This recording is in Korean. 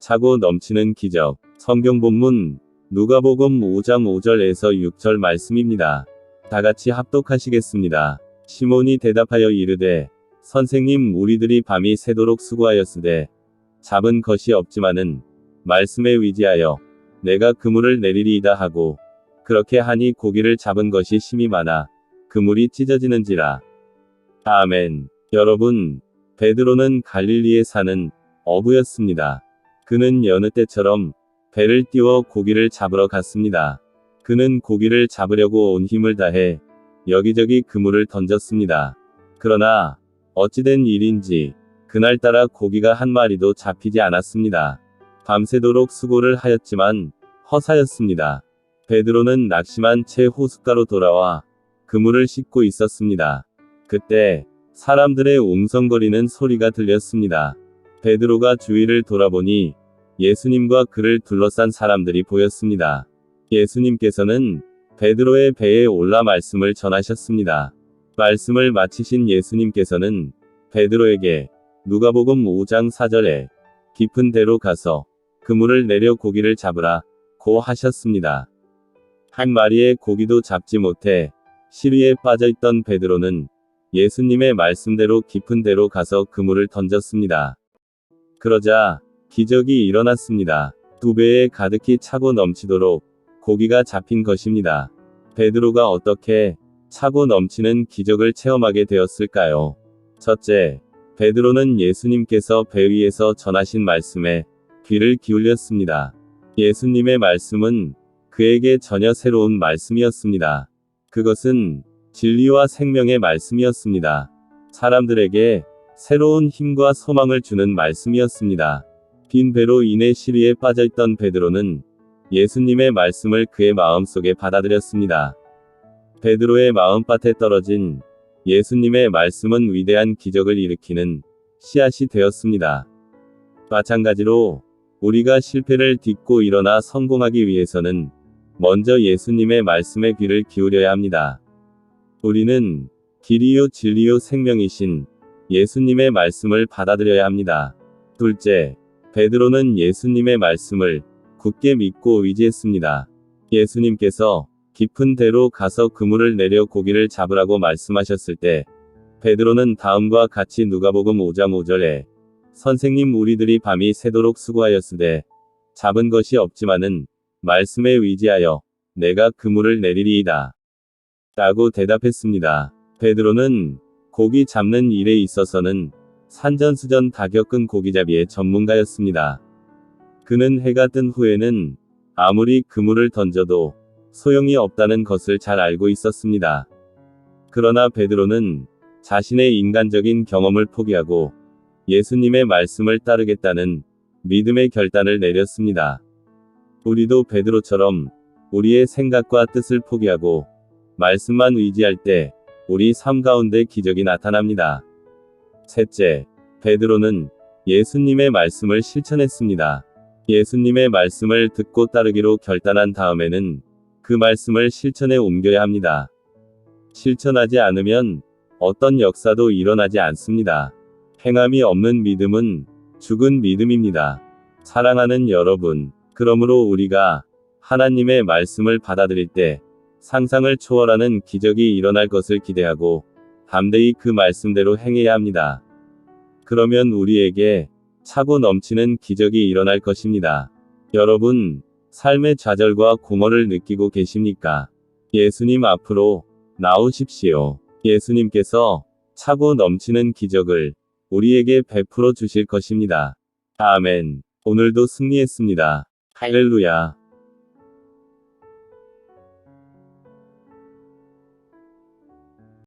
차고 넘치는 기적. 성경 본문 누가복음 5장 5절에서 6절 말씀입니다. 다같이 합독하시겠습니다. 시몬이 대답하여 이르되 선생님 우리들이 밤이 새도록 수고하였으되 잡은 것이 없지만은 말씀에 의지하여 내가 그물을 내리리이다 하고 그렇게 하니 고기를 잡은 것이 심히 많아 그물이 찢어지는지라. 아멘. 여러분, 베드로는 갈릴리에 사는 어부였습니다. 그는 여느 때처럼 배를 띄워 고기를 잡으러 갔습니다. 그는 고기를 잡으려고 온 힘을 다해 여기저기 그물을 던졌습니다. 그러나 어찌된 일인지 그날따라 고기가 한 마리도 잡히지 않았습니다. 밤새도록 수고를 하였지만 허사였습니다. 베드로는 낙심한 채 호숫가로 돌아와 그물을 씻고 있었습니다. 그때 사람들의 웅성거리는 소리가 들렸습니다. 베드로가 주위를 돌아보니 예수님과 그를 둘러싼 사람들이 보였습니다. 예수님께서는 베드로의 배에 올라 말씀을 전하셨습니다. 말씀을 마치신 예수님께서는 베드로에게 누가복음 5장 4절에 깊은 데로 가서 그물을 내려 고기를 잡으라 고 하셨습니다. 한 마리의 고기도 잡지 못해 시리에 빠져있던 베드로는 예수님의 말씀대로 깊은 데로 가서 그물을 던졌습니다. 그러자 기적이 일어났습니다. 2배에 가득히 차고 넘치도록 고기가 잡힌 것입니다. 베드로가 어떻게 차고 넘치는 기적을 체험하게 되었을까요? 첫째, 베드로는 예수님께서 배 위에서 전하신 말씀에 귀를 기울였습니다. 예수님의 말씀은 그에게 전혀 새로운 말씀이었습니다. 그것은 진리와 생명의 말씀이었습니다. 사람들에게 새로운 힘과 소망을 주는 말씀이었습니다. 빈 배로 인해 시리에 빠져있던 베드로는 예수님의 말씀을 그의 마음속에 받아들였습니다. 베드로의 마음밭에 떨어진 예수님의 말씀은 위대한 기적을 일으키는 씨앗이 되었습니다. 마찬가지로 우리가 실패를 딛고 일어나 성공하기 위해서는 먼저 예수님의 말씀에 귀를 기울여야 합니다. 우리는 길이요 진리요 생명이신 예수님의 말씀을 받아들여야 합니다. 둘째, 베드로는 예수님의 말씀을 굳게 믿고 의지했습니다. 예수님께서 깊은 데로 가서 그물을 내려 고기를 잡으라고 말씀하셨을 때 베드로는 다음과 같이 누가복음 5장 5절에 선생님 우리들이 밤이 새도록 수고하였으되 잡은 것이 없지만은 말씀에 의지하여 내가 그물을 내리리이다 라고 대답했습니다. 베드로는 고기 잡는 일에 있어서는 산전수전 다 겪은 고기잡이의 전문가였습니다. 그는 해가 뜬 후에는 아무리 그물을 던져도 소용이 없다는 것을 잘 알고 있었습니다. 그러나 베드로는 자신의 인간적인 경험을 포기하고 예수님의 말씀을 따르겠다는 믿음의 결단을 내렸습니다. 우리도 베드로처럼 우리의 생각과 뜻을 포기하고 말씀만 의지할 때 우리 삶 가운데 기적이 나타납니다. 셋째, 베드로는 예수님의 말씀을 실천했습니다. 예수님의 말씀을 듣고 따르기로 결단한 다음에는 그 말씀을 실천에 옮겨야 합니다. 실천하지 않으면 어떤 역사도 일어나지 않습니다. 행함이 없는 믿음은 죽은 믿음입니다. 사랑하는 여러분, 그러므로 우리가 하나님의 말씀을 받아들일 때 상상을 초월하는 기적이 일어날 것을 기대하고 담대히 그 말씀대로 행해야 합니다. 그러면 우리에게 차고 넘치는 기적이 일어날 것입니다. 여러분, 삶의 좌절과 공허를 느끼고 계십니까? 예수님 앞으로 나오십시오. 예수님께서 차고 넘치는 기적을 우리에게 베풀어 주실 것입니다. 아멘. 오늘도 승리했습니다. 할렐루야.